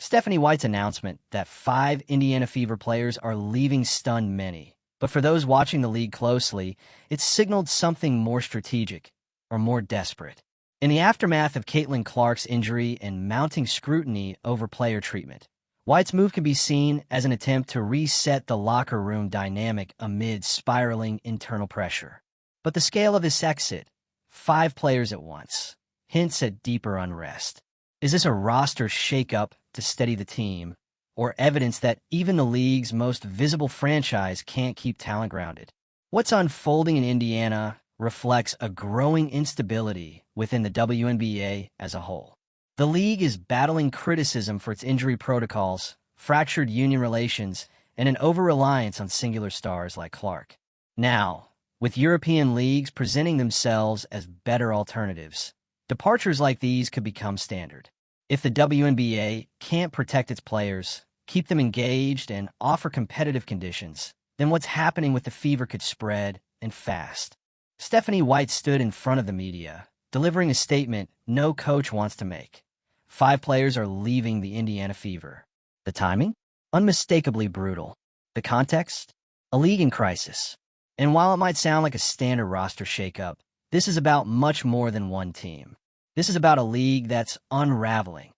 Stephanie White's announcement that 5 Indiana Fever players are leaving stunned many. But for those watching the league closely, it signaled something more strategic, or more desperate. In the aftermath of Caitlin Clark's injury and mounting scrutiny over player treatment, White's move can be seen as an attempt to reset the locker room dynamic amid spiraling internal pressure. But the scale of this exit, 5 players at once, hints at deeper unrest. Is this a roster shakeup to steady the team, or evidence that even the league's most visible franchise can't keep talent grounded? What's unfolding in Indiana reflects a growing instability within the WNBA as a whole. The league is battling criticism for its injury protocols, fractured union relations, and an over-reliance on singular stars like Clark. Now, with European leagues presenting themselves as better alternatives, departures like these could become standard. If the WNBA can't protect its players, keep them engaged, and offer competitive conditions, then what's happening with the Fever could spread, and fast. Stephanie White stood in front of the media, delivering a statement no coach wants to make. 5 players are leaving the Indiana Fever. The timing? Unmistakably brutal. The context? A league in crisis. And while it might sound like a standard roster shakeup, this is about much more than one team. This is about a league that's unraveling,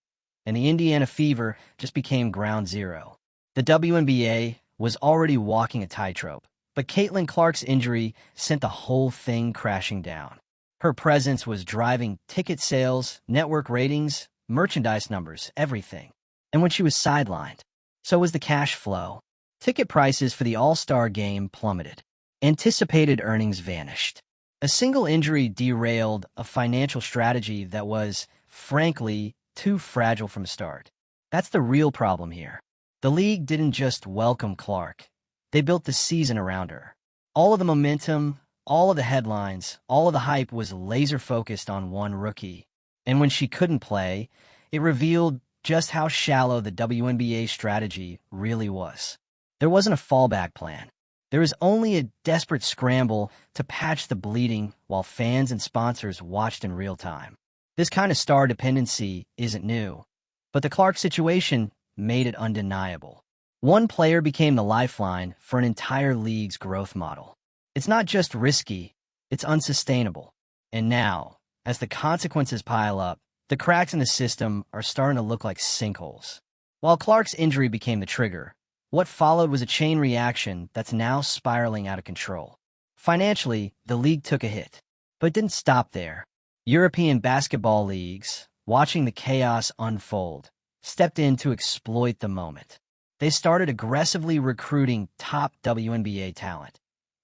and the Indiana Fever just became ground zero. The WNBA was already walking a tightrope, but Caitlin Clark's injury sent the whole thing crashing down. Her presence was driving ticket sales, network ratings, merchandise numbers, everything. And when she was sidelined, so was the cash flow. Ticket prices for the All-Star game plummeted. Anticipated earnings vanished. A single injury derailed a financial strategy that was, frankly, too fragile from the start. That's the real problem here. The league didn't just welcome Clark. They built the season around her. All of the momentum, all of the headlines, all of the hype was laser-focused on one rookie. And when she couldn't play, it revealed just how shallow the WNBA strategy really was. There wasn't a fallback plan. There was only a desperate scramble to patch the bleeding while fans and sponsors watched in real time. This kind of star dependency isn't new, but the Clark situation made it undeniable. One player became the lifeline for an entire league's growth model. It's not just risky, it's unsustainable. And now, as the consequences pile up, the cracks in the system are starting to look like sinkholes. While Clark's injury became the trigger, what followed was a chain reaction that's now spiraling out of control. Financially, the league took a hit, but it didn't stop there. European basketball leagues, watching the chaos unfold, stepped in to exploit the moment. They started aggressively recruiting top WNBA talent,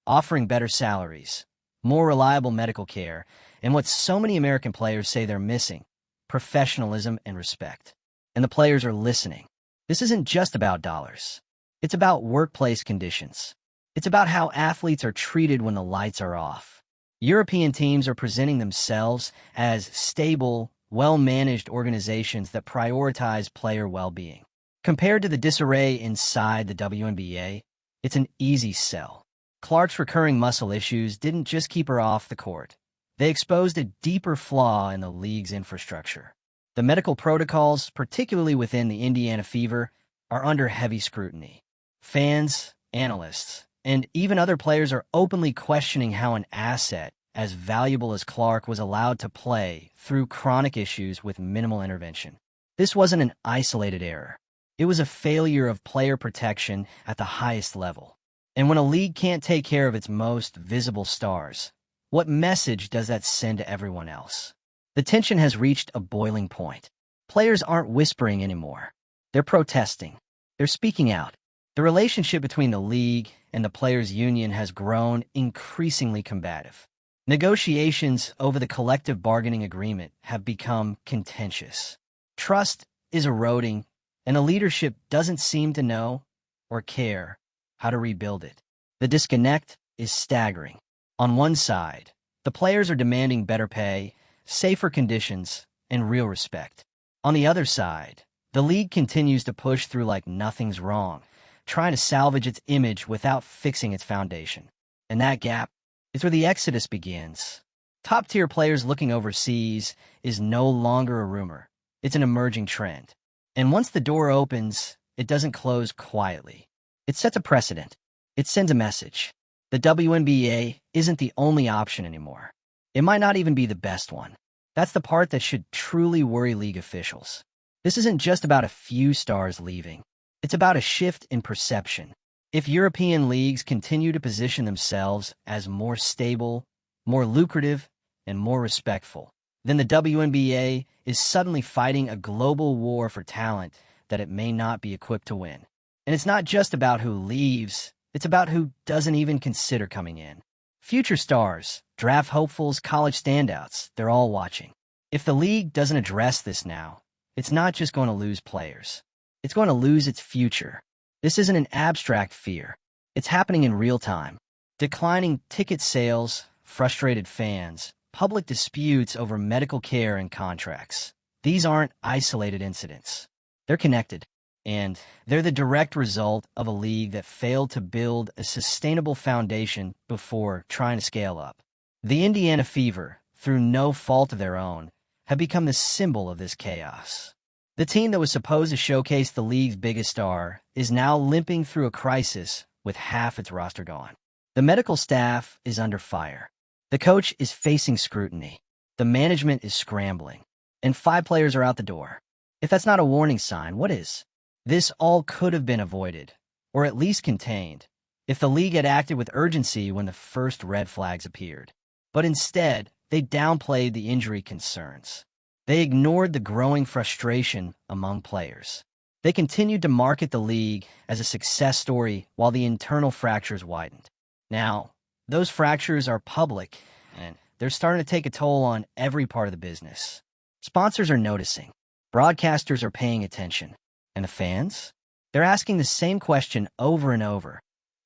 offering better salaries, more reliable medical care, and what so many American players say they're missing: professionalism and respect. And the players are listening. This isn't just about dollars. It's about workplace conditions. It's about how athletes are treated when the lights are off. European teams are presenting themselves as stable, well-managed organizations that prioritize player well-being. Compared to the disarray inside the WNBA, it's an easy sell. Clark's recurring muscle issues didn't just keep her off the court. They exposed a deeper flaw in the league's infrastructure. The medical protocols, particularly within the Indiana Fever, are under heavy scrutiny. Fans, analysts, and even other players are openly questioning how an asset as valuable as Clark was allowed to play through chronic issues with minimal intervention. This wasn't an isolated error. It was a failure of player protection at the highest level. And when a league can't take care of its most visible stars, what message does that send to everyone else? The tension has reached a boiling point. Players aren't whispering anymore. They're protesting. They're speaking out. The relationship between the league and the players' union has grown increasingly combative. Negotiations over the collective bargaining agreement have become contentious. Trust is eroding, and the leadership doesn't seem to know or care how to rebuild it. The disconnect is staggering. On one side, the players are demanding better pay, safer conditions, and real respect. On the other side, the league continues to push through like nothing's wrong, trying to salvage its image without fixing its foundation. And that gap is where the exodus begins. Top-tier players looking overseas is no longer a rumor. It's an emerging trend. And once the door opens, it doesn't close quietly. It sets a precedent. It sends a message. The WNBA isn't the only option anymore. It might not even be the best one. That's the part that should truly worry league officials. This isn't just about a few stars leaving. It's about a shift in perception. If European leagues continue to position themselves as more stable, more lucrative, and more respectful, then the WNBA is suddenly fighting a global war for talent that it may not be equipped to win. And it's not just about who leaves, it's about who doesn't even consider coming in. Future stars, draft hopefuls, college standouts, they're all watching. If the league doesn't address this now, it's not just going to lose players. It's going to lose its future. This isn't an abstract fear. It's happening in real time. Declining ticket sales, frustrated fans, public disputes over medical care and contracts. These aren't isolated incidents. They're connected, and they're the direct result of a league that failed to build a sustainable foundation before trying to scale up. The Indiana Fever, through no fault of their own, have become the symbol of this chaos. The team that was supposed to showcase the league's biggest star is now limping through a crisis with half its roster gone. The medical staff is under fire. The coach is facing scrutiny. The management is scrambling. And 5 players are out the door. If that's not a warning sign, what is? This all could have been avoided, or at least contained, if the league had acted with urgency when the first red flags appeared. But instead, they downplayed the injury concerns. They ignored the growing frustration among players. They continued to market the league as a success story while the internal fractures widened. Now, those fractures are public, and they're starting to take a toll on every part of the business. Sponsors are noticing. Broadcasters are paying attention. And the fans? They're asking the same question over and over.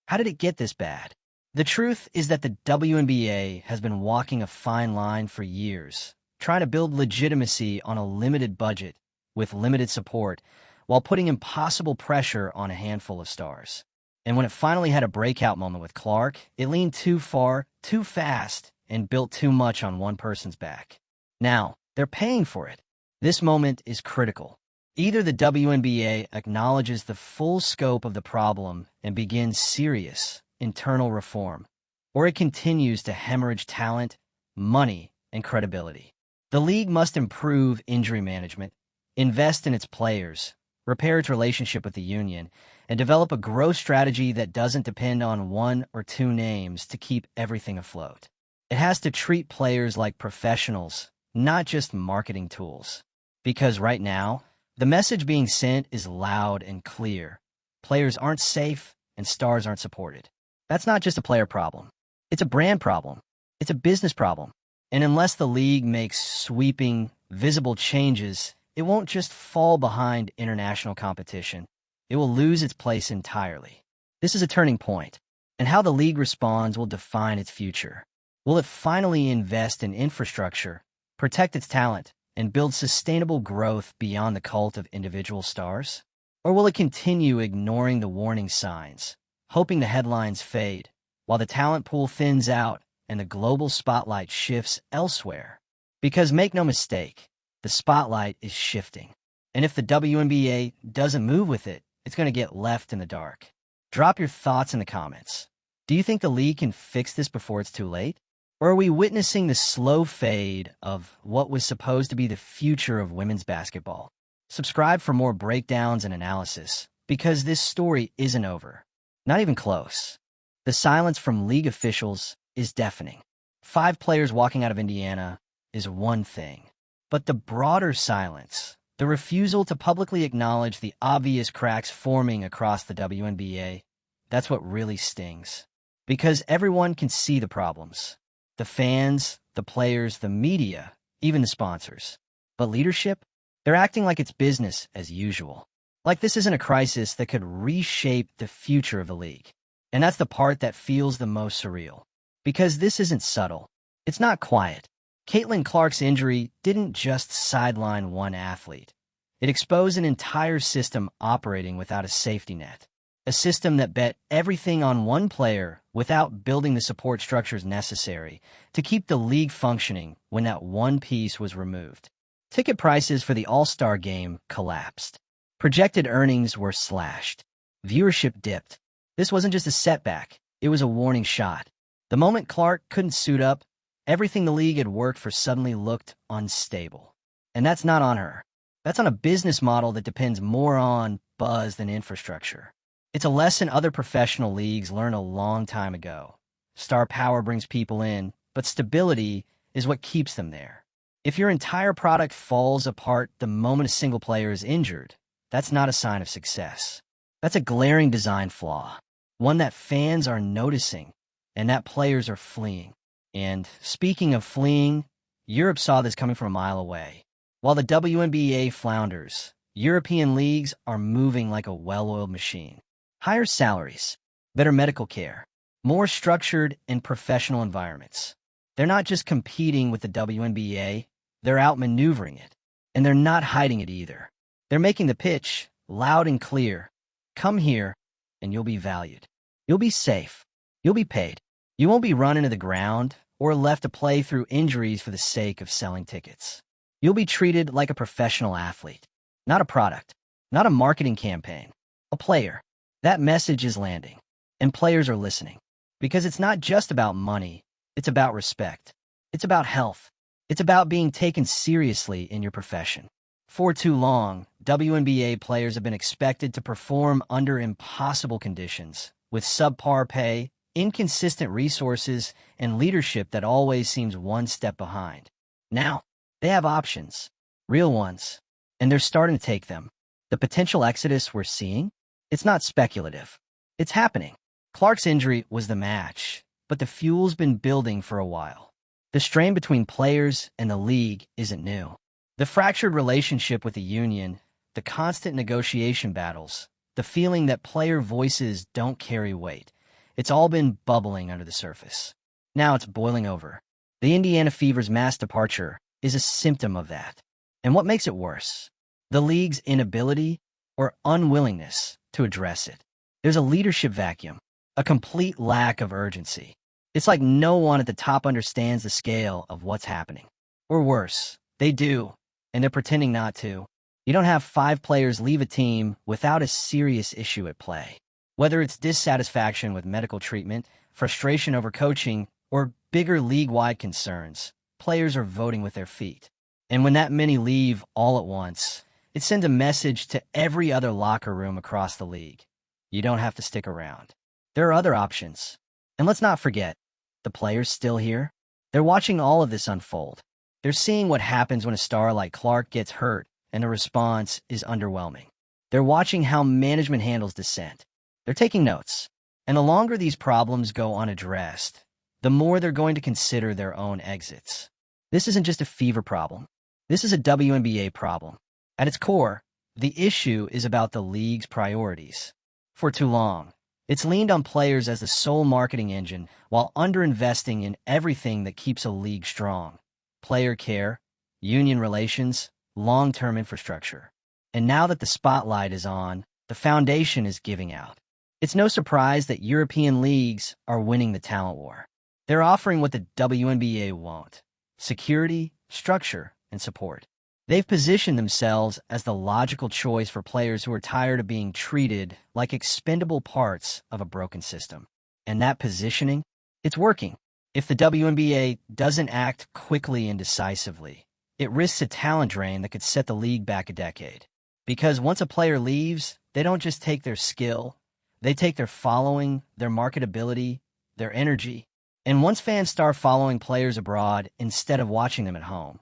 How did it get this bad? The truth is that the WNBA has been walking a fine line for years, trying to build legitimacy on a limited budget with limited support while putting impossible pressure on a handful of stars. And when it finally had a breakout moment with Clark, it leaned too far, too fast, and built too much on one person's back. Now, they're paying for it. This moment is critical. Either the WNBA acknowledges the full scope of the problem and begins serious internal reform, or it continues to hemorrhage talent, money, and credibility. The league must improve injury management, invest in its players, repair its relationship with the union, and develop a growth strategy that doesn't depend on 1 or 2 names to keep everything afloat. It has to treat players like professionals, not just marketing tools. Because right now, the message being sent is loud and clear. Players aren't safe and stars aren't supported. That's not just a player problem. It's a brand problem. It's a business problem. And unless the league makes sweeping, visible changes, it won't just fall behind international competition. It will lose its place entirely. This is a turning point, and how the league responds will define its future. Will it finally invest in infrastructure, protect its talent, and build sustainable growth beyond the cult of individual stars? Or will it continue ignoring the warning signs, hoping the headlines fade, while the talent pool thins out and the global spotlight shifts elsewhere? Because make no mistake, the spotlight is shifting. And if the WNBA doesn't move with it, it's going to get left in the dark. Drop your thoughts in the comments. Do you think the league can fix this before it's too late? Or are we witnessing the slow fade of what was supposed to be the future of women's basketball? Subscribe for more breakdowns and analysis, because this story isn't over. Not even close. The silence from league officials is deafening. 5 players walking out of Indiana is one thing. But the broader silence, the refusal to publicly acknowledge the obvious cracks forming across the WNBA, that's what really stings. Because everyone can see the problems. The fans, the players, the media, even the sponsors. But leadership? They're acting like it's business as usual. Like this isn't a crisis that could reshape the future of the league. And that's the part that feels the most surreal. Because this isn't subtle. It's not quiet. Caitlin Clark's injury didn't just sideline one athlete. It exposed an entire system operating without a safety net. A system that bet everything on one player without building the support structures necessary to keep the league functioning when that one piece was removed. Ticket prices for the All-Star game collapsed. Projected earnings were slashed. Viewership dipped. This wasn't just a setback, it was a warning shot. The moment Clark couldn't suit up, everything the league had worked for suddenly looked unstable. And that's not on her. That's on a business model that depends more on buzz than infrastructure. It's a lesson other professional leagues learned a long time ago. Star power brings people in, but stability is what keeps them there. If your entire product falls apart the moment a single player is injured, that's not a sign of success. That's a glaring design flaw, one that fans are noticing and that players are fleeing. And speaking of fleeing, Europe saw this coming from a mile away. While the WNBA flounders, European leagues are moving like a well-oiled machine. Higher salaries, better medical care, more structured and professional environments. They're not just competing with the WNBA, they're outmaneuvering it. And they're not hiding it either. They're making the pitch loud and clear. Come here, and you'll be valued. You'll be safe. You'll be paid. You won't be run into the ground or left to play through injuries for the sake of selling tickets. You'll be treated like a professional athlete, not a product, not a marketing campaign, a player. That message is landing, and players are listening. Because it's not just about money, it's about respect. It's about health. It's about being taken seriously in your profession. For too long, WNBA players have been expected to perform under impossible conditions, with subpar pay, inconsistent resources, and leadership that always seems one step behind. Now, they have options, real ones, and they're starting to take them. The potential exodus we're seeing? It's not speculative. It's happening. Clark's injury was the match, but the fuel's been building for a while. The strain between players and the league isn't new. The fractured relationship with the union, the constant negotiation battles, the feeling that player voices don't carry weight, it's all been bubbling under the surface. Now it's boiling over. The Indiana Fever's mass departure is a symptom of that. And what makes it worse? The league's inability or unwillingness to address it. There's a leadership vacuum, a complete lack of urgency. It's like no one at the top understands the scale of what's happening. Or worse, they do, and they're pretending not to. You don't have 5 players leave a team without a serious issue at play. Whether it's dissatisfaction with medical treatment, frustration over coaching, or bigger league-wide concerns, players are voting with their feet. And when that many leave all at once, it sends a message to every other locker room across the league. You don't have to stick around. There are other options. And let's not forget, the players still here. They're watching all of this unfold. They're seeing what happens when a star like Clark gets hurt and the response is underwhelming. They're watching how management handles dissent. They're taking notes. And the longer these problems go unaddressed, the more they're going to consider their own exits. This isn't just a Fever problem. This is a WNBA problem. At its core, the issue is about the league's priorities. For too long, it's leaned on players as the sole marketing engine while underinvesting in everything that keeps a league strong. Player care, union relations, long-term infrastructure. And now that the spotlight is on, the foundation is giving out. It's no surprise that European leagues are winning the talent war. They're offering what the WNBA won't: security, structure, and support. They've positioned themselves as the logical choice for players who are tired of being treated like expendable parts of a broken system. And that positioning, it's working. If the WNBA doesn't act quickly and decisively, it risks a talent drain that could set the league back a decade. Because once a player leaves, they don't just take their skill, they take their following, their marketability, their energy. And once fans start following players abroad instead of watching them at home,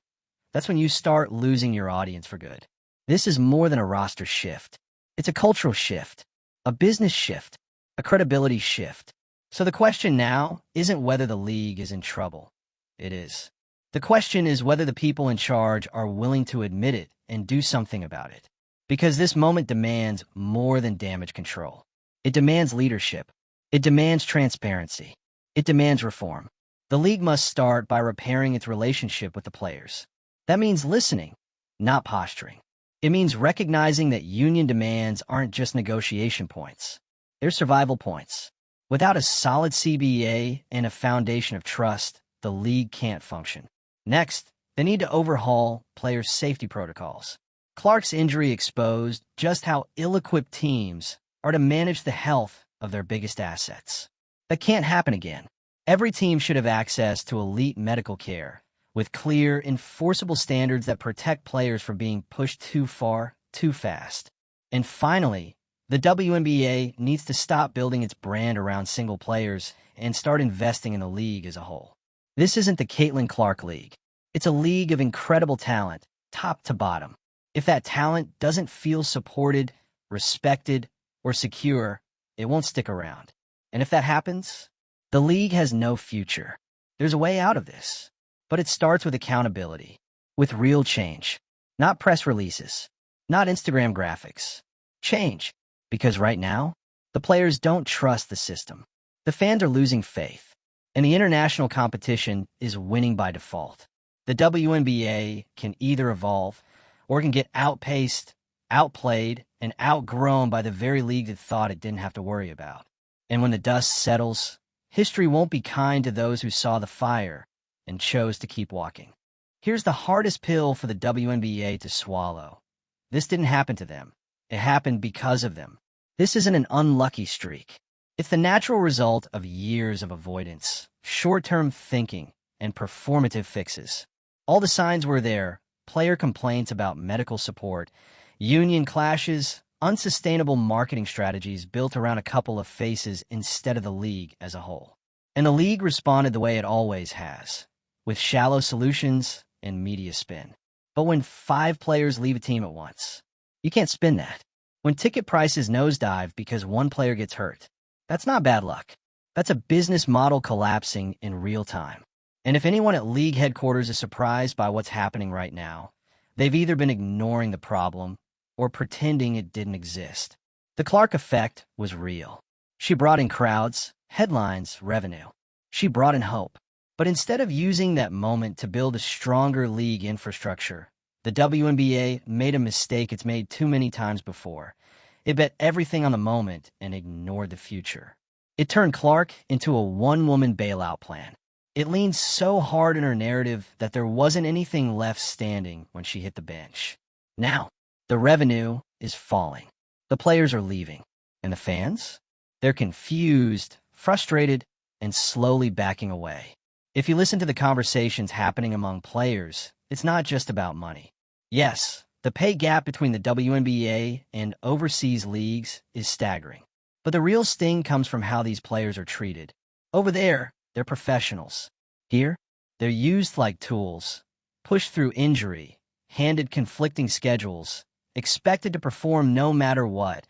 that's when you start losing your audience for good. This is more than a roster shift. It's a cultural shift, a business shift, a credibility shift. So the question now isn't whether the league is in trouble. It is. The question is whether the people in charge are willing to admit it and do something about it. Because this moment demands more than damage control. It demands leadership. It demands transparency. It demands reform. The league must start by repairing its relationship with the players. That means listening, not posturing. It means recognizing that union demands aren't just negotiation points. They're survival points. Without a solid CBA and a foundation of trust, the league can't function. Next, they need to overhaul players' safety protocols. Clark's injury exposed just how ill-equipped teams are to manage the health of their biggest assets. That can't happen again. Every team should have access to elite medical care, with clear, enforceable standards that protect players from being pushed too far, too fast. And finally, the WNBA needs to stop building its brand around single players and start investing in the league as a whole. This isn't the Caitlin Clark League. It's a league of incredible talent, top to bottom. If that talent doesn't feel supported, respected, or secure, it won't stick around. And if that happens, the league has no future. There's a way out of this, but it starts with accountability, with real change, not press releases, not Instagram graphics. Change, because right now, the players don't trust the system. The fans are losing faith, and the international competition is winning by default. The WNBA can either evolve or it can get outpaced, outplayed, and outgrown by the very league that thought it didn't have to worry about. And when the dust settles, history won't be kind to those who saw the fire and chose to keep walking. Here's the hardest pill for the WNBA to swallow. This didn't happen to them. It happened because of them. This isn't an unlucky streak. It's the natural result of years of avoidance, short-term thinking, and performative fixes. All the signs were there: player complaints about medical support, union clashes, unsustainable marketing strategies built around a couple of faces instead of the league as a whole. And the league responded the way it always has, with shallow solutions and media spin. But when 5 players leave a team at once, you can't spin that. When ticket prices nosedive because one player gets hurt, that's not bad luck. That's a business model collapsing in real time. And if anyone at league headquarters is surprised by what's happening right now, they've either been ignoring the problem or pretending it didn't exist. The Clark effect was real. She brought in crowds, headlines, revenue. She brought in hope. But instead of using that moment to build a stronger league infrastructure, the WNBA made a mistake it's made too many times before. It bet everything on the moment and ignored the future. It turned Clark into a one-woman bailout plan. It leaned so hard in her narrative that there wasn't anything left standing when she hit the bench. Now, the revenue is falling. The players are leaving. And the fans? They're confused, frustrated, and slowly backing away. If you listen to the conversations happening among players, it's not just about money. Yes, the pay gap between the WNBA and overseas leagues is staggering. But the real sting comes from how these players are treated. Over there, they're professionals. Here, they're used like tools, pushed through injury, handed conflicting schedules, expected to perform no matter what,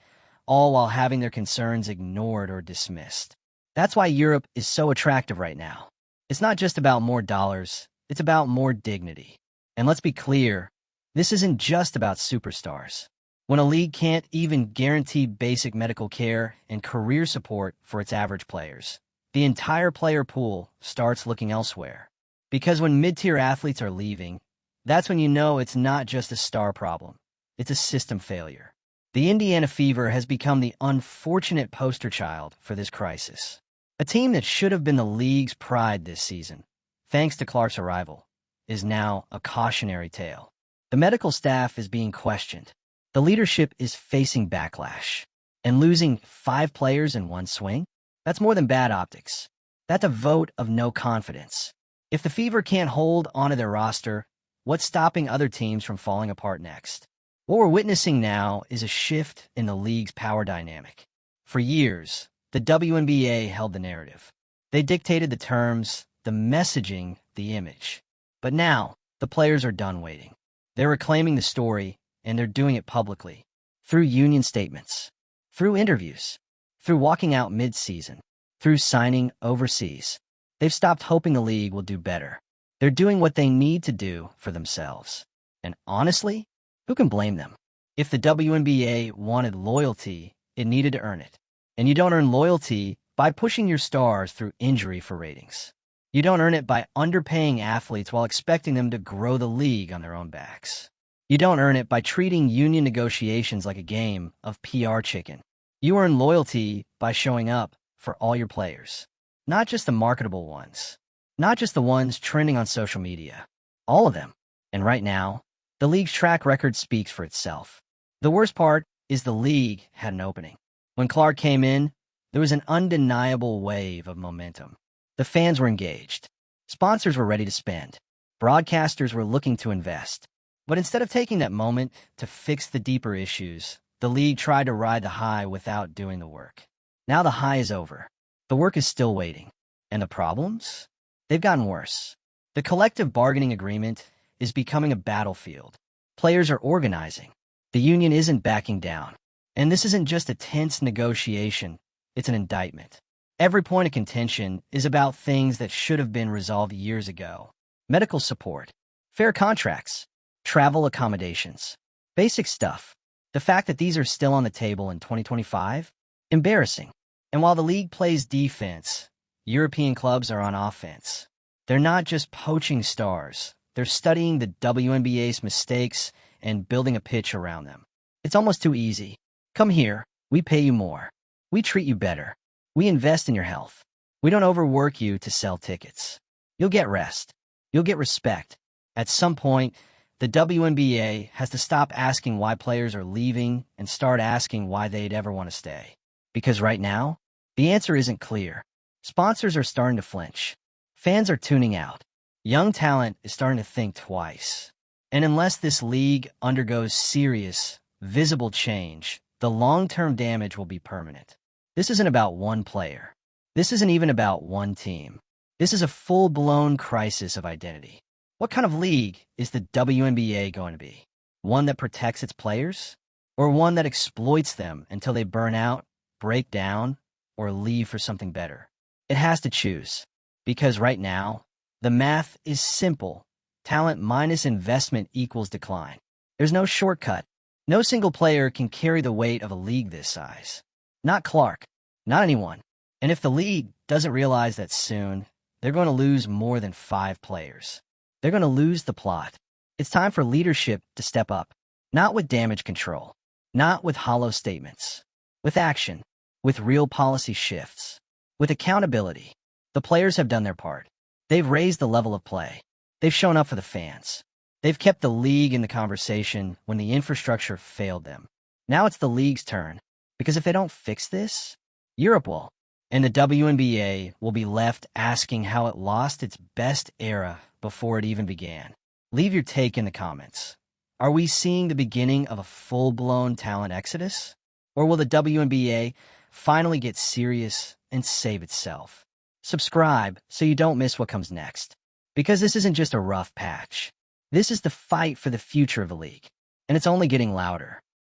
all while having their concerns ignored or dismissed. That's why Europe is so attractive right now. It's not just about more dollars, it's about more dignity. And let's be clear, this isn't just about superstars. When a league can't even guarantee basic medical care and career support for its average players, the entire player pool starts looking elsewhere. Because when mid-tier athletes are leaving, that's when you know it's not just a star problem, it's a system failure. The Indiana Fever has become the unfortunate poster child for this crisis. A team that should have been the league's pride this season, thanks to Clark's arrival, is now a cautionary tale. The medical staff is being questioned. The leadership is facing backlash. And losing 5 players in one swing? That's more than bad optics. That's a vote of no confidence. If the Fever can't hold onto their roster, what's stopping other teams from falling apart next? What we're witnessing now is a shift in the league's power dynamic. For years, the WNBA held the narrative. They dictated the terms, the messaging, the image. But now, the players are done waiting. They're reclaiming the story, and they're doing it publicly, through union statements, through interviews, through walking out mid-season, through signing overseas. They've stopped hoping the league will do better. They're doing what they need to do for themselves. And honestly, who can blame them? If the WNBA wanted loyalty, it needed to earn it. And you don't earn loyalty by pushing your stars through injury for ratings. You don't earn it by underpaying athletes while expecting them to grow the league on their own backs. You don't earn it by treating union negotiations like a game of PR chicken. You earn loyalty by showing up for all your players. Not just the marketable ones. Not just the ones trending on social media. All of them. And right now, The league's track record speaks for itself. The worst part is the league had an opening. When Clark came in, there was an undeniable wave of momentum. The fans were engaged. Sponsors were ready to spend. Broadcasters were looking to invest. But instead of taking that moment to fix the deeper issues, the league tried to ride the high without doing the work. Now the high is over. The work is still waiting. And the problems? They've gotten worse. The collective bargaining agreement is becoming a battlefield. Players are organizing. The union isn't backing down. And this isn't just a tense negotiation, it's an indictment. Every point of contention is about things that should have been resolved years ago. Medical support, fair contracts, travel accommodations, basic stuff. The fact that these are still on the table in 2025? Embarrassing. And while the league plays defense, European clubs are on offense. They're not just poaching stars. They're studying the WNBA's mistakes and building a pitch around them. It's almost too easy. Come here, we pay you more. We treat you better. We invest in your health. We don't overwork you to sell tickets. You'll get rest. You'll get respect. At some point, the WNBA has to stop asking why players are leaving and start asking why they'd ever want to stay. Because right now, the answer isn't clear. Sponsors are starting to flinch. Fans are tuning out. Young talent is starting to think twice. And unless this league undergoes serious, visible change, the long-term damage will be permanent. This isn't about one player. This isn't even about one team. This is a full-blown crisis of identity. What kind of league is the WNBA going to be? One that protects its players? Or one that exploits them until they burn out, break down, or leave for something better? It has to choose. Because right now, the math is simple. Talent minus investment equals decline. There's no shortcut. No single player can carry the weight of a league this size. Not Clark. Not anyone. And if the league doesn't realize that soon, they're going to lose more than 5 players. They're going to lose the plot. It's time for leadership to step up. Not with damage control. Not with hollow statements. With action. With real policy shifts. With accountability. The players have done their part. They've raised the level of play. They've shown up for the fans. They've kept the league in the conversation when the infrastructure failed them. Now it's the league's turn. Because if they don't fix this, Europe will. And the WNBA will be left asking how it lost its best era before it even began. Leave your take in the comments. Are we seeing the beginning of a full-blown talent exodus? Or will the WNBA finally get serious and save itself? Subscribe so you don't miss what comes next. Because this isn't just a rough patch. This is the fight for the future of the league. And it's only getting louder.